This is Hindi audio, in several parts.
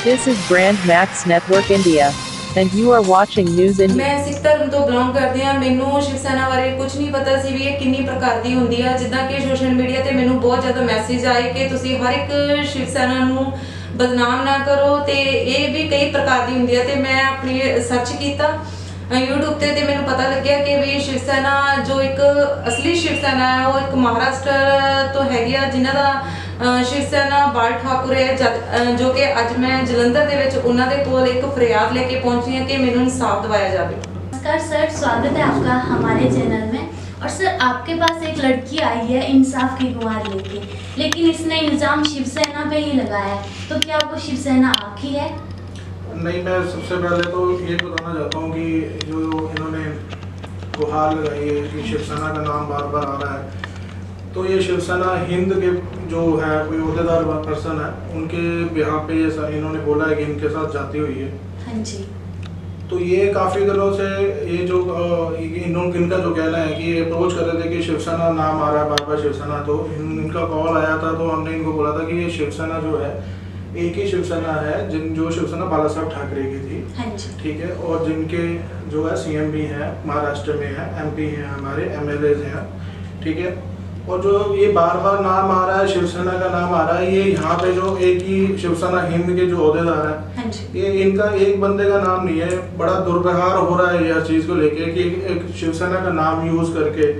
This is Brand Max Network India, and you are watching News India. ਮੈਂ ਸਿੱਖ ਧਰਮ ਤੋਂ ਬਿਲੋਂਗ ਕਰਦੀ ਹਾਂ। ਮੈਨੂੰ ਸ਼ਿਵ ਸੈਨਾ ਬਾਰੇ ਕੁਝ ਨਹੀਂ ਪਤਾ ਸੀ ਵੀ ਇਹ ਕਿੰਨੀ ਪ੍ਰਕਾਰ ਦੀ ਹੁੰਦੀ ਆ। ਜਿੱਦਾਂ ਕਿ ਸੋਸ਼ਲ ਮੀਡੀਆ ਤੇ ਮੈਨੂੰ ਬਹੁਤ ਜ਼ਿਆਦਾ ਮੈਸੇਜ ਆਏ ਕਿ ਤੁਸੀਂ ਹਰ ਇੱਕ ਸ਼ਿਵ ਸੈਨਾ ਨੂੰ ਬਦਨਾਮ ਨਾ ਕਰੋ ਤੇ ਇਹ ਵੀ ਕਈ ਪ੍ਰਕਾਰ ਦੀ ਹੁੰਦੀ ਆ। ਤੇ ਮੈਂ ਆਪਣੀ ਸਰਚ ਕੀਤਾ YouTube ਤੇ ਮੈਨੂੰ ਪਤਾ ਲੱਗਿਆ ਕਿ ਵੀ ਸ਼ਿਵ ਸੈਨਾ ਜੋ ਇੱਕ ਅਸਲੀ ਸ਼ਿਵ ਸੈਨਾ ਹੈ ਉਹ ਇੱਕ ਮਹਾਰਾਸ਼ਟਰ ਤੋਂ ਹੈਗੀ ਆ, ਜਿਨ੍ਹਾਂ ਦਾ ਸ਼ਿਵ ਸੈਨਾ ਬਾਲ ਠਾਕੁਰ ਹੈ, ਜੋ ਕਿ ਅੱਜ ਮੈਂ ਜਲੰਧਰ ਦੇ ਵਿੱਚ ਉਹਨਾਂ ਦੇ ਕੋਲ ਇੱਕ ਫਰਿਆਦ ਲੈ ਕੇ पहुंची हूं कि मेनू इंसाफ दिवाया जाए। नमस्कार सर, स्वागत है आपका हमारे चैनल में। और सर आपके पास एक लड़की आई है इंसाफ की गुहार लेके, लेकिन इसने इल्ज़ाम शिवसेना पे ही लगाया है, तो क्या वो शिवसेना आपकी है? नहीं, मैं सबसे पहले तो ये बताना चाहता हूँ कि जो इन्होंने गुहार लगाई है कि शिवसेना का नाम बार बार आ रहा है, तो ये शिवसेना हिंद के जो है कोई अहदेदार पर्सन है उनके बिहार पे ये इन्होंने बोला है कि इनके साथ जाती हुई है। हाँ जी। तो ये काफ़ी दिनों से ये जो इनका जो कहना है कि ये अप्रोच कर रहे थे कि शिवसेना नाम आ रहा है बार बार शिवसेना, तो इनका कॉल आया था तो हमने इनको बोला था कि ये शिवसेना जो है एक ही शिवसेना है जो शिवसेना बाला साहब ठाकरे की थी। हाँ जी। ठीक है, और जिनके जो है CM भी हैं, महाराष्ट्र में है, MP हैं, हमारे MLAs हैं, ठीक है। और जो ये बार बार नाम आ रहा है शिवसेना का नाम आ रहा है, ये यहाँ पे जो एक ही शिवसेना हिंद के जो अहदेदार हैं, हाँ जी। ये इनका एक बंदे का नाम नहीं है। बड़ा दुर्व्यवहार हो रहा है यह चीज़ को लेके कि एक शिवसेना का नाम यूज़ करके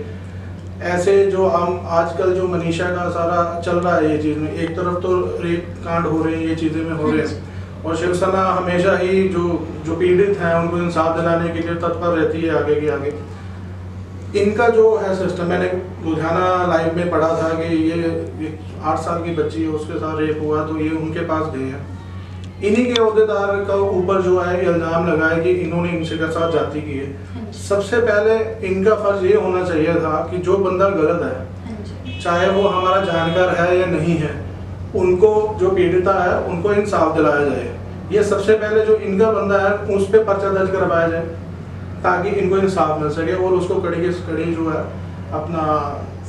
ऐसे जो हम आजकल जो मनीषा का सारा चल रहा है ये चीज़ में, एक तरफ तो रेप कांड हो रहे हैं, ये चीज़ें में हो रहे हैं, और शिवसेना हमेशा ही जो पीड़ित हैं उनको इंसाफ दिलाने के लिए तत्पर रहती है आगे के आगे। इनका जो है सिस्टम, मैंने लुधियाना लाइव में पढ़ा था कि ये 8 साल की बच्ची है, उसके साथ रेप हुआ, तो ये उनके पास गए हैं। इन्हीं के अहदेदार का ऊपर जो है इल्ज़ाम लगा है कि इन्होंने इनसे के साथ जाति की है। सबसे पहले इनका फर्ज ये होना चाहिए था कि जो बंदा गलत है, चाहे वो हमारा जानकार है या नहीं है, उनको जो पीड़िता है उनको इंसाफ दिलाया जाए। ये सबसे पहले जो इनका बंदा है उस पर पर्चा दर्ज करवाया जाए ताकि इनको इंसाफ मिल सके और उसको कड़ी की कड़ी जो है अपना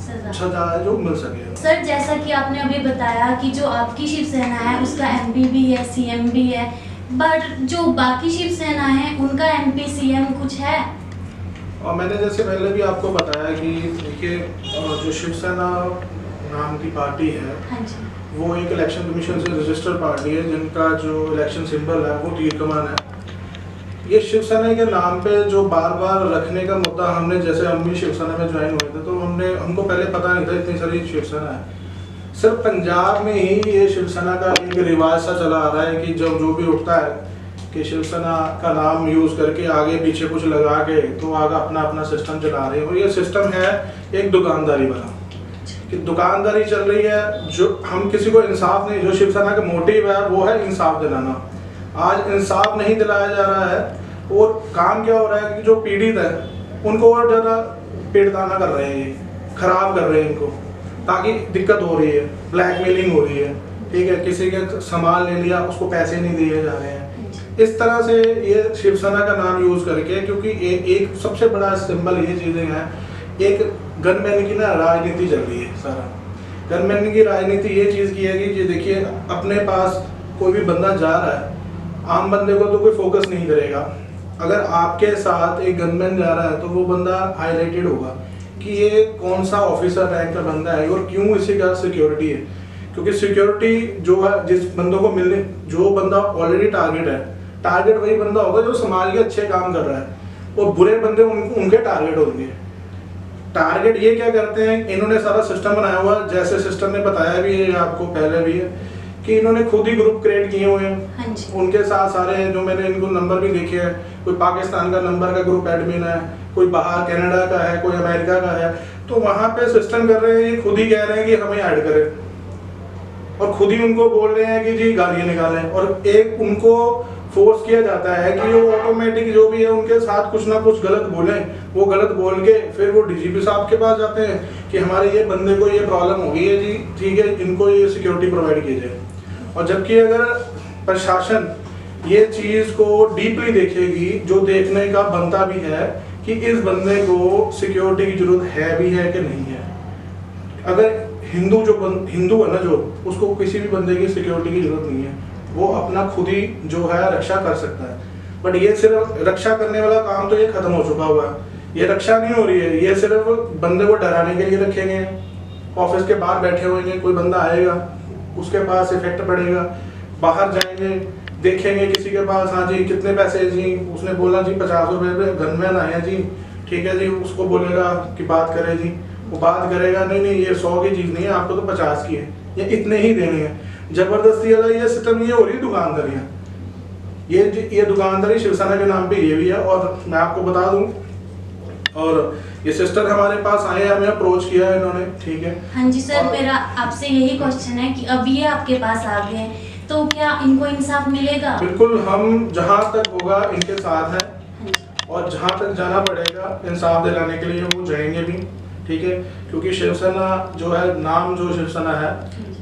सजा है जो मिल सके। सर जैसा कि आपने अभी बताया कि जो आपकी शिवसेना है उसका MP भी है, CM भी है, बट जो बाकी शिवसेना है उनका MP CM कुछ है? और मैंने जैसे पहले भी आपको बताया कि देखिए जो शिवसेना नाम की पार्टी है, हाँ जी। वो एक इलेक्शन कमीशन से रजिस्टर्ड पार्टी है जिनका जो इलेक्शन सिंबल है वो तीर कमान है। ये शिवसेना के नाम पे जो बार बार रखने का मुद्दा, हमने जैसे हम भी शिवसेना में ज्वाइन हुए थे तो हमको पहले पता नहीं था इतनी सारी शिवसेना है। सिर्फ पंजाब में ही ये शिवसेना का एक रिवाज सा चला आ रहा है कि जब जो भी उठता है कि शिवसेना का नाम यूज़ करके आगे पीछे कुछ लगा के तो आगे अपना अपना सिस्टम चला रहे हैं। और ये सिस्टम है एक दुकानदारी वाला कि दुकानदारी चल रही है। जो हम किसी को इंसाफ नहीं, जो शिवसेना का मोटिव है वो है इंसाफ दिलाना। आज इंसाफ नहीं दिलाया जा रहा है और काम क्या हो रहा है कि जो पीड़ित है उनको और ज़्यादा पीड़िताना कर रहे हैं, ये खराब कर रहे हैं इनको, ताकि दिक्कत हो रही है, ब्लैकमेलिंग हो रही है, ठीक है, किसी के सामान ले लिया उसको पैसे नहीं दिए जा रहे हैं। इस तरह से ये शिवसेना का नाम यूज़ करके, क्योंकि एक सबसे बड़ा सिंबल ये चीज़ें हैं, एक गनमैन की ना राजनीति चल रही है। सारा गनमैन की राजनीति ये चीज़ की है कि देखिए अपने पास कोई भी बंदा जा रहा है, आम बंदे को तो कोई फोकस नहीं करेगा। अगर आपके साथ एक गनमैन जा रहा है तो वो बंदा हाईलाइटेड होगा कि ये कौन सा ऑफिसर रैंक का बंदा है और क्यों इसी का सिक्योरिटी है। क्योंकि सिक्योरिटी जो है जिस बंदों को मिलने, जो बंदा ऑलरेडी टारगेट वही बंदा होगा जो समाज के अच्छे काम कर रहा है, और बुरे बंदे उनके टारगेट होंगे। टारगेट ये क्या करते हैं, इन्होंने सारा सिस्टम बनाया हुआ, जैसे सिस्टम ने बताया भी है आपको पहले भी है कि इन्होंने खुद ही ग्रुप क्रिएट किए हुए हैं। हाँ जी। उनके साथ सारे जो मैंने इनको नंबर भी देखे हैं, कोई पाकिस्तान का नंबर का ग्रुप एडमिन है, कोई बाहर कनाडा का है, कोई अमेरिका का है, तो वहाँ पे सिस्टम कर रहे हैं, ये खुद ही कह रहे हैं कि हमें ऐड करें और खुद ही उनको बोल रहे हैं कि जी गालियाँ निकालें, और एक उनको फोर्स किया जाता है कि वो ऑटोमेटिक जो भी है उनके साथ कुछ ना कुछ गलत बोलें। वो गलत बोल के फिर वो DGP साहब के पास जाते हैं कि हमारे ये बंदे को ये प्रॉब्लम हो गई है जी, ठीक है, इनको ये सिक्योरिटी प्रोवाइड की जाए। और जबकि अगर प्रशासन ये चीज़ को डीपली देखेगी, जो देखने का बनता भी है कि इस बंदे को सिक्योरिटी की जरूरत है भी है कि नहीं है। अगर हिंदू है ना, जो उसको किसी भी बंदे की सिक्योरिटी की जरूरत नहीं है, वो अपना खुद ही जो है रक्षा कर सकता है। बट ये सिर्फ रक्षा करने वाला काम तो ये खत्म हो चुका हुआ है, ये रक्षा नहीं हो रही है, ये सिर्फ बंदे को डराने के लिए रखे गए हैं। ऑफिस के बाहर बैठे होंगे, कोई बंदा आएगा, उसके पास इफेक्ट पड़ेगा, बाहर जाएंगे देखेंगे किसी के पास, हाँ जी कितने पैसे हैं जी, उसने बोला जी 50 रुपये पे गनमैन आया जी, ठीक है जी, उसको बोलेगा कि बात करे जी, वो बात करेगा नहीं नहीं ये 100 की चीज़ नहीं है, आपको तो 50 की है, ये इतने ही देने हैं। जबरदस्ती वाला ये सिस्टम ये हो रही दुकानदारियाँ, ये दुकानदारी शिवसेना के नाम पे ये भी है। और मैं आपको बता दूं, और ये सिस्टर हमारे पास आए हैं, हमें अप्रोच किया है इन्होंने, ठीक है। हाँ जी सर, और- मेरा आपसे यही क्वेश्चन है कि अब ये आपके पास आ गए हैं, तो क्या इनको इंसाफ मिलेगा? बिल्कुल, हम जहाँ तक होगा इनके साथ हैं, हाँ जी। और जहाँ तक जाना पड़ेगा इंसाफ दिलाने के लिए वो जाएंगे भी, ठीक है। क्योंकि शिवसेना जो है, नाम जो शिवसेना है,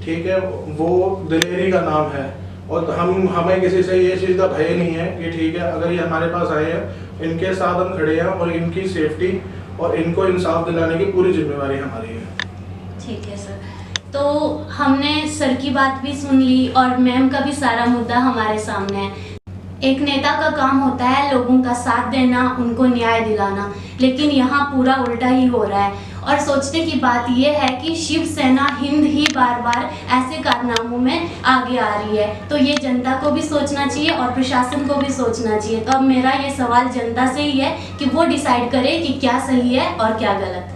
ठीक है, वो दिलेरी का नाम है, और हमें किसी से ये चीज़ का भय नहीं है कि ठीक है अगर ये हमारे पास आए हैं, इनके साथ हम खड़े हैं, और इनकी सेफ्टी और इनको इंसाफ दिलाने की पूरी जिम्मेवारी हमारी है। ठीक है सर, तो हमने सर की बात भी सुन ली और मैम का भी सारा मुद्दा हमारे सामने है। एक नेता का काम होता है लोगों का साथ देना, उनको न्याय दिलाना, लेकिन यहाँ पूरा उल्टा ही हो रहा है। और सोचने की बात यह है कि शिवसेना हिंद ही बार बार ऐसे कारनामों में आगे आ रही है, तो ये जनता को भी सोचना चाहिए और प्रशासन को भी सोचना चाहिए। तो अब मेरा ये सवाल जनता से ही है कि वो डिसाइड करे कि क्या सही है और क्या गलत।